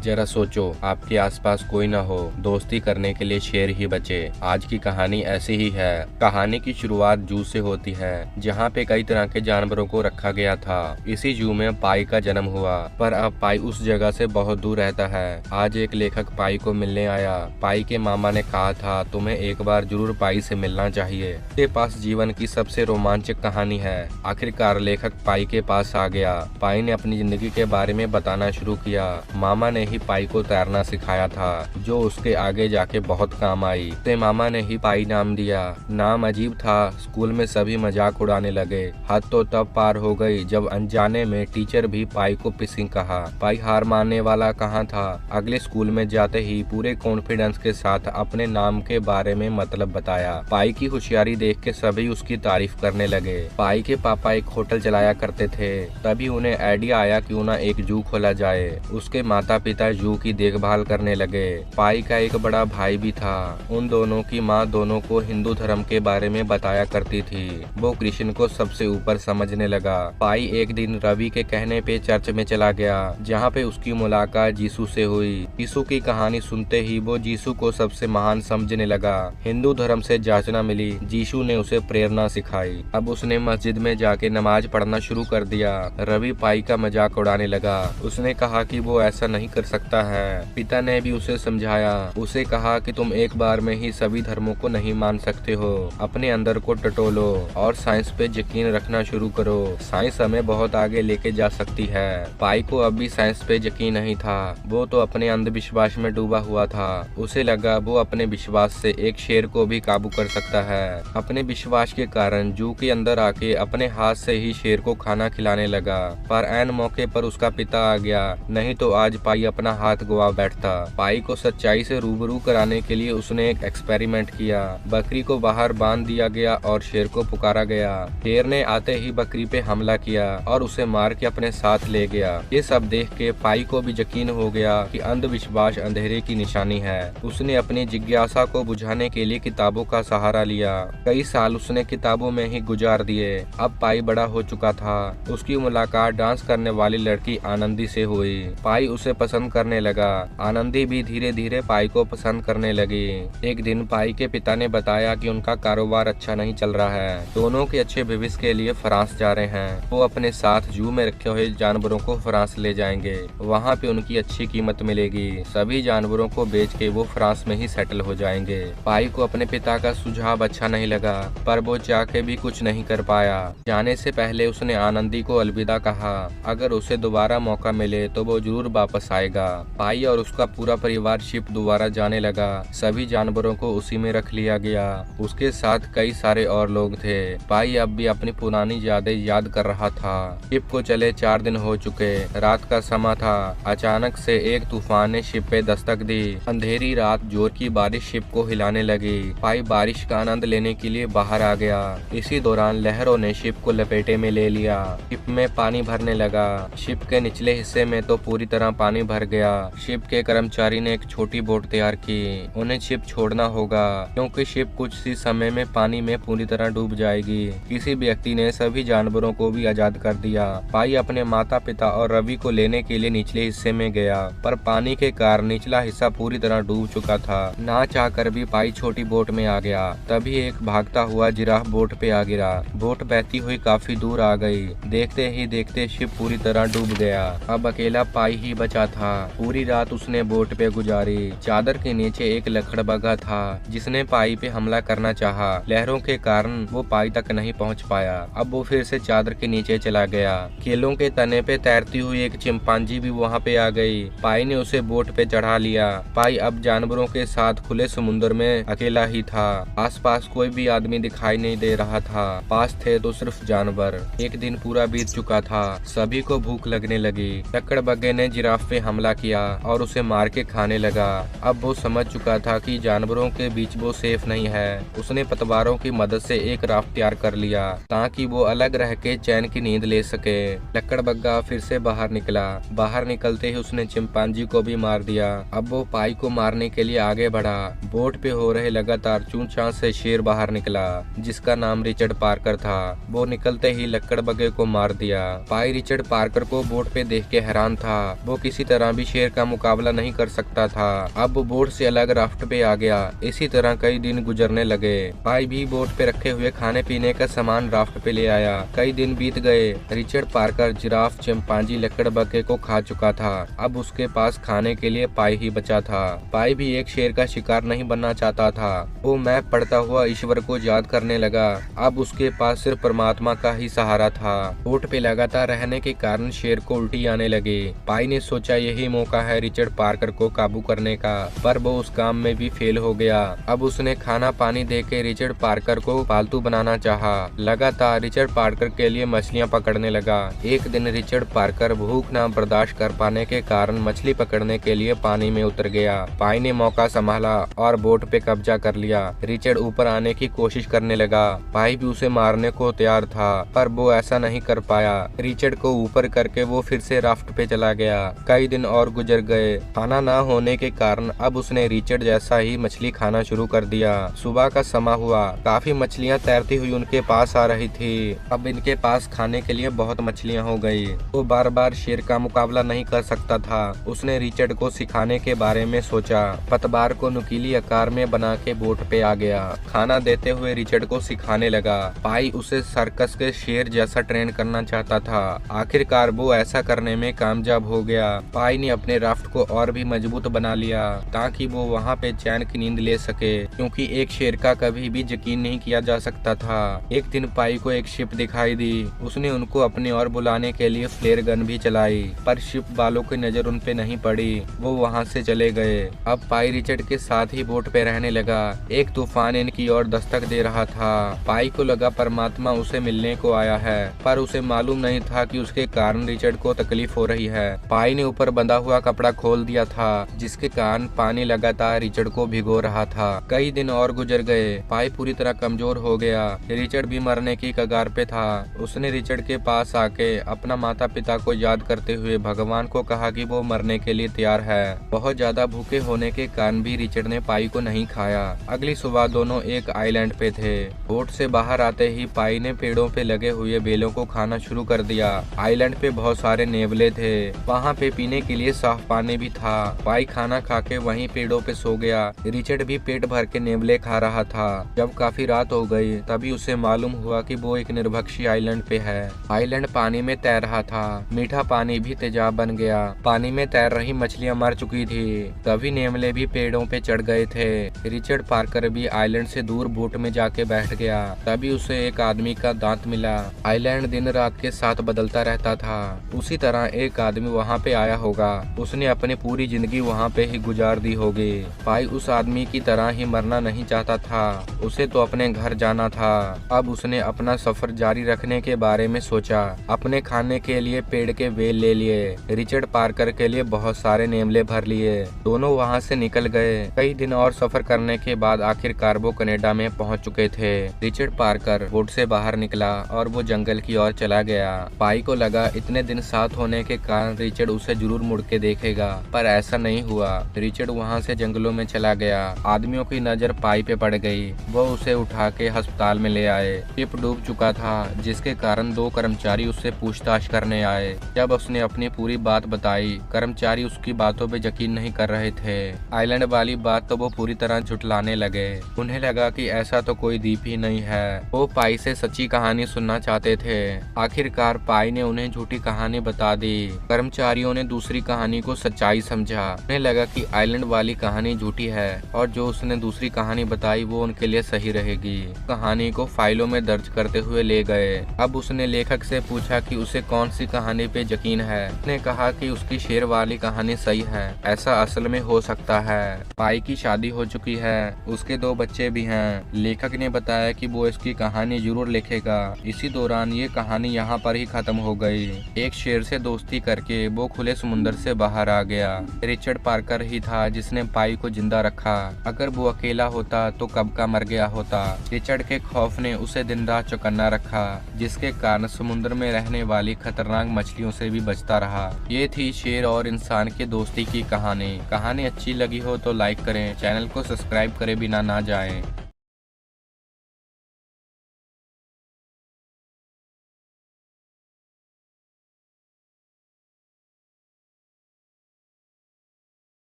जरा सोचो, आपके आसपास कोई ना हो, दोस्ती करने के लिए शेर ही बचे। आज की कहानी ऐसी ही है। कहानी की शुरुआत जू से होती है, जहाँ पे कई तरह के जानवरों को रखा गया था। इसी जू में पाई का जन्म हुआ, पर अब पाई उस जगह से बहुत दूर रहता है। आज एक लेखक पाई को मिलने आया। पाई के मामा ने कहा था, तुम्हें एक बार जरूर पाई से मिलना चाहिए। उसके पास जीवन की सबसे रोमांचक कहानी है। आखिरकार लेखक पाई के पास आ गया। पाई ने अपनी जिंदगी के बारे में बताना शुरू किया। मामा ने ही पाई को तैरना सिखाया था, जो उसके आगे जाके बहुत काम आई। उसे मामा ने ही पाई नाम दिया। नाम अजीब था। स्कूल में सभी मजाक उड़ाने लगे। हद तो तब पार हो गई जब अनजाने में टीचर भी पाई को पिसिंग कहा। पाई हार मानने वाला कहाँ था। अगले स्कूल में जाते ही पूरे कॉन्फिडेंस के साथ अपने नाम के बारे में मतलब बताया। पाई की होशियारी देख के सभी उसकी तारीफ करने लगे। पाई के पापा एक होटल चलाया करते थे। तभी उन्हें आइडिया आया क्यों ना एक जू खोला जाए। उसके माता पिता जू की देखभाल करने लगे। पाई का एक बड़ा भाई भी था। उन दोनों की माँ दोनों को हिंदू धर्म के बारे में बताया करती थी। वो कृष्ण को सबसे ऊपर समझने लगा। पाई एक दिन रवि के कहने पे चर्च में चला गया, जहाँ पे उसकी मुलाकात यीशु से हुई। यीशु की कहानी सुनते ही वो यीशु को सबसे महान समझने लगा। हिंदू धर्म से जांचना मिली। यीशु ने उसे प्रेरणा सिखाई। अब उसने मस्जिद में जाके नमाज पढ़ना शुरू कर दिया। रवि पाई का मजाक उड़ाने लगा। उसने कहा कि वो ऐसा नहीं कर सकता है। पिता ने भी उसे समझाया। उसे कहा कि तुम एक बार में ही सभी धर्मों को नहीं मान सकते हो। अपने अंदर को टटोलो और साइंस पे यकीन रखना शुरू करो। साइंस हमें बहुत आगे लेके जा सकती है। पाई को अब भी साइंस पे यकीन नहीं था। वो तो अपने अंधविश्वास में डूबा हुआ था। उसे लगा वो अपने विश्वास से एक शेर को भी काबू कर सकता है। अपने विश्वास के कारण जू के अंदर आके अपने हाथ से ही शेर को खाना खिलाने लगा। पर ऐन मौके पर उसका पिता आ गया, नहीं तो आज पाई अपना हाथ गवा बैठता। पाई को सच्चाई से रूबरू कराने के लिए उसने एक एक्सपेरिमेंट किया। बकरी को बाहर बांध दिया गया और शेर को पुकारा गया। शेर ने आते ही बकरी पे हमला किया और उसे मार के अपने साथ ले गया। ये सब देख के पाई को भी यकीन हो गया कि अंधविश्वास अंधेरे की निशानी है। उसने अपनी जिज्ञासा को बुझाने के लिए किताबों का सहारा लिया। कई साल उसने किताबों में ही गुजार दिए। अब पाई बड़ा हो चुका था। उसकी मुलाकात डांस करने वाली लड़की आनंदी से हुई। पाई उसे पसंद करने लगा। आनंदी भी धीरे धीरे पाई को पसंद करने लगी। एक दिन पाई के पिता ने बताया कि उनका कारोबार अच्छा नहीं चल रहा है। दोनों के अच्छे भविष्य के लिए फ्रांस जा रहे हैं। वो अपने साथ जू में रखे हुए जानवरों को फ्रांस ले जाएंगे। वहाँ पे उनकी अच्छी कीमत मिलेगी। सभी जानवरों को बेच के वो फ्रांस में ही सेटल हो जाएंगे। पाई को अपने पिता का सुझाव अच्छा नहीं लगा, पर वो जाके भी कुछ नहीं कर पाया। जाने से पहले उसने आनंदी को अलविदा कहा। अगर उसे दोबारा मौका मिले तो वो जरूर वापस आएगा। पाई और उसका पूरा परिवार शिप दोबारा जाने लगा। सभी जानवरों को उसी में रख लिया गया। उसके साथ कई सारे और लोग थे। पाई अब भी अपनी पुरानी यादें याद कर रहा था। शिप को चले 4 दिन हो चुके। रात का समय था। अचानक से एक तूफान ने शिप पे दस्तक दी। अंधेरी रात जोर की बारिश शिप को हिलाने लगी। पाई बारिश का आनंद लेने के लिए बाहर आ गया। इसी दौरान लहरों ने शिप को लपेटे में ले लिया। शिप में पानी भरने लगा। शिप के निचले हिस्से में तो पूरी तरह पानी भर गया। शिप के कर्मचारी ने एक छोटी बोट तैयार की। उन्हें शिप छोड़ना होगा, क्योंकि शिप कुछ ही समय में पानी में पूरी तरह डूब जाएगी। किसी व्यक्ति ने सभी जानवरों को भी आजाद कर दिया। पाई अपने माता पिता और रवि को लेने के लिए निचले हिस्से में गया, पर पानी के कारण निचला हिस्सा पूरी तरह डूब चुका था। ना चाहकर भी पाई छोटी बोट में आ गया। तभी एक भागता हुआ जिराफ बोट पे आ गिरा। बोट बहती हुई काफी दूर आ गई। देखते ही देखते शिप पूरी तरह डूब गया। अब अकेला पाई ही बचा था। पूरी रात उसने बोट पे गुजारी। चादर के नीचे एक लकड़बग्घा था, जिसने पाई पे हमला करना चाहा। लहरों के कारण वो पाई तक नहीं पहुंच पाया। अब वो फिर से चादर के नीचे चला गया। केलों के तने पे तैरती हुई एक चिंपांजी भी वहाँ पे आ गई। पाई ने उसे बोट पे चढ़ा लिया। पाई अब जानवरों के साथ खुले समुद्र में अकेला ही था। आसपास कोई भी आदमी दिखाई नहीं दे रहा था। पास थे तो सिर्फ जानवर। एक दिन पूरा बीत चुका था। सभी को भूख लगने लगी। लकड़बग्घे ने जिराफ पे हमला किया और उसे मार के खाने लगा। अब वो समझ चुका था कि जानवरों के बीच वो सेफ नहीं है। उसने पतवारों की मदद से एक राफ्ट तैयार कर लिया, ताकि वो अलग रह के चैन की नींद ले सके। लकड़बग्घा फिर से बाहर निकला। बाहर निकलते ही उसने चिंपांजी को भी मार दिया। अब वो पाई को मारने के लिए आगे बढ़ा। बोट पे हो रहे लगातार चूंचां से शेर बाहर निकला, जिसका नाम रिचर्ड पार्कर था। वो निकलते ही लकड़बग्घे को मार दिया। पाई रिचर्ड पार्कर को बोट पे देख के हैरान था। वो किसी तरह तरह भी शेर का मुकाबला नहीं कर सकता था। अब वो बोट से अलग राफ्ट पे आ गया। इसी तरह कई दिन गुजरने लगे। पाई भी बोट पे रखे हुए खाने पीने का सामान राफ्ट पे ले आया। कई दिन बीत गए। रिचर्ड पार्कर जिराफ, चिंपांजी, लकड़बग्घे को खा चुका था। अब उसके पास खाने के लिए पाई ही बचा था। पाई भी एक शेर का शिकार नहीं बनना चाहता था। वो मैप पढ़ता हुआ ईश्वर को याद करने लगा। अब उसके पास सिर्फ परमात्मा का ही सहारा था। बोट पे लगातार रहने के कारण शेर को उल्टी आने लगी। पाई ने सोचा यही मौका है रिचर्ड पार्कर को काबू करने का, पर वो उस काम में भी फेल हो गया। अब उसने खाना पानी देके रिचर्ड पार्कर को पालतू बनाना चाहा। लगातार रिचर्ड पार्कर के लिए मछलियां पकड़ने लगा। एक दिन रिचर्ड पार्कर भूख न बर्दाश्त कर पाने के कारण मछली पकड़ने के लिए पानी में उतर गया। पाई ने मौका संभाला और बोट पे कब्जा कर लिया। रिचर्ड ऊपर आने की कोशिश करने लगा। पाई भी उसे मारने को तैयार था, पर वो ऐसा नहीं कर पाया। रिचर्ड को ऊपर करके वो फिर से राफ्ट पे चला गया। कई दिन और गुजर गए। खाना ना होने के कारण अब उसने रिचर्ड जैसा ही मछली खाना शुरू कर दिया। सुबह का समय हुआ। काफी मछलियां तैरती हुई उनके पास आ रही थी। अब इनके पास खाने के लिए बहुत मछलियां हो गई। वो बार बार शेर का मुकाबला नहीं कर सकता था। उसने रिचर्ड को सिखाने के बारे में सोचा। पतवार को नुकीली आकार में बना के बोट पे आ गया। खाना देते हुए रिचर्ड को सिखाने लगा। पाई उसे सर्कस के शेर जैसा ट्रेन करना चाहता था। आखिरकार वो ऐसा करने में कामयाब हो गया। पाई ने अपने राफ्ट को और भी मजबूत बना लिया ताकि वो वहाँ पे चैन की नींद ले सके, क्योंकि एक शेर का कभी भी यकीन नहीं किया जा सकता था। एक दिन पाई को एक शिप दिखाई दी। उसने उनको अपने और बुलाने के लिए फ्लेयर गन भी चलाई, पर शिप वालों की नजर उन पे नहीं पड़ी। वो वहाँ से चले गए। अब पाई रिचर्ड के साथ ही बोट पे रहने लगा। एक तूफान इनकी ओर दस्तक दे रहा था। पाई को लगा परमात्मा उसे मिलने को आया है, पर उसे मालूम नहीं था कि उसके कारण रिचर्ड को तकलीफ हो रही है। पाई ने ऊपर बंधा हुआ कपड़ा खोल दिया था, जिसके कारण पानी लगातार रिचर्ड को भिगो रहा था। कई दिन और गुजर गए। पाई पूरी तरह कमजोर हो गया। रिचर्ड भी मरने की कगार पे था। उसने रिचर्ड के पास आके अपना माता पिता को याद करते हुए भगवान को कहा कि वो मरने के लिए तैयार है। बहुत ज्यादा भूखे होने के कारण भी रिचर्ड ने पाई को नहीं खाया। अगली सुबह दोनों एक आइलैंड पे थे। बोट से बाहर आते ही पाई ने पेड़ों पे लगे हुए बेलों को खाना शुरू कर दिया। आइलैंड पे बहुत सारे नेवले थे। वहाँ पे पीने के लिए साफ पानी भी था। पाई खाना खा के वहीं पेड़ों पे सो गया। रिचर्ड भी पेट भर के नेवले खा रहा था। जब काफी रात हो गई तभी उसे मालूम हुआ कि वो एक निर्भक्षी आइलैंड पे है। आइलैंड पानी में तैर रहा था। मीठा पानी भी तेजाब बन गया। पानी में तैर रही मछलियां मर चुकी थी। तभी नेवले भी पेड़ों पे चढ़ गए थे। रिचर्ड पार्कर भी आइलैंड से दूर बोट में जाके बैठ गया। तभी उसे एक आदमी का दांत मिला। आइलैंड दिन रात के साथ बदलता रहता था। उसी तरह एक आदमी वहाँ पे आया होगा। उसने अपनी पूरी जिंदगी वहाँ पे ही गुजार दी होगी। पाई उस आदमी की तरह ही मरना नहीं चाहता था। उसे तो अपने घर जाना था। अब उसने अपना सफर जारी रखने के बारे में सोचा। अपने खाने के लिए पेड़ के बेल ले लिए। रिचर्ड पार्कर के लिए बहुत सारे नेवले भर लिए। दोनों वहाँ से निकल गए। कई दिन और सफर करने के बाद आखिरकार वो कनाडा में पहुँच चुके थे। रिचर्ड पार्कर बोट से बाहर निकला और वो जंगल की ओर चला गया। पाई को लगा इतने दिन साथ होने के कारण रिचर्ड उसे जरूर मुड़ के देखेगा, पर ऐसा नहीं हुआ। रिचर्ड वहाँ से जंगलों में चला गया। आदमियों की नजर पाई पे पड़ गई। वो उसे उठा के अस्पताल में ले आए। शिप डूब चुका था, जिसके कारण 2 कर्मचारी उससे पूछताछ करने आए। जब उसने अपनी पूरी बात बताई, कर्मचारी उसकी बातों पे यकीन नहीं कर रहे थे। आइलैंड वाली बात तो वो पूरी तरह झुठलाने लगे। उन्हें लगा कि ऐसा तो कोई द्वीप ही नहीं है। वो पाई से सच्ची कहानी सुनना चाहते थे। आखिरकार पाई ने उन्हें झूठी कहानी बता दी। कर्मचारियों ने दूसरी कहानी को सच्चाई समझा। उन्हें लगा कि आइलैंड वाली कहानी झूठी है और जो उसने दूसरी कहानी बताई वो उनके लिए सही रहेगी। कहानी को फाइलों में दर्ज करते हुए ले गए। अब उसने लेखक से पूछा कि उसे कौन सी कहानी पे यकीन है। उसने कहा कि उसकी शेर वाली कहानी सही है। ऐसा असल में हो सकता है। पाई की शादी हो चुकी है। उसके 2 बच्चे भी हैं। लेखक ने बताया कि वो इसकी कहानी जरूर लिखेगा। इसी दौरान ये कहानी यहाँ पर ही खत्म हो गई। एक शेर से दोस्ती करके वो खुले समुद्र से बाहर आ गया। रिचर्ड पार्कर ही था जिसने पाई को जिंदा रखा। अगर वो अकेला होता तो कब का मर गया होता। रिचर्ड के खौफ ने उसे दिन रात चौकन्ना रखा, जिसके कारण समुद्र में रहने वाली खतरनाक मछलियों से भी बचता रहा। ये थी शेर और इंसान की दोस्ती की कहानी। कहानी अच्छी लगी हो तो लाइक करें, चैनल को सब्सक्राइब करे बिना ना जाएं।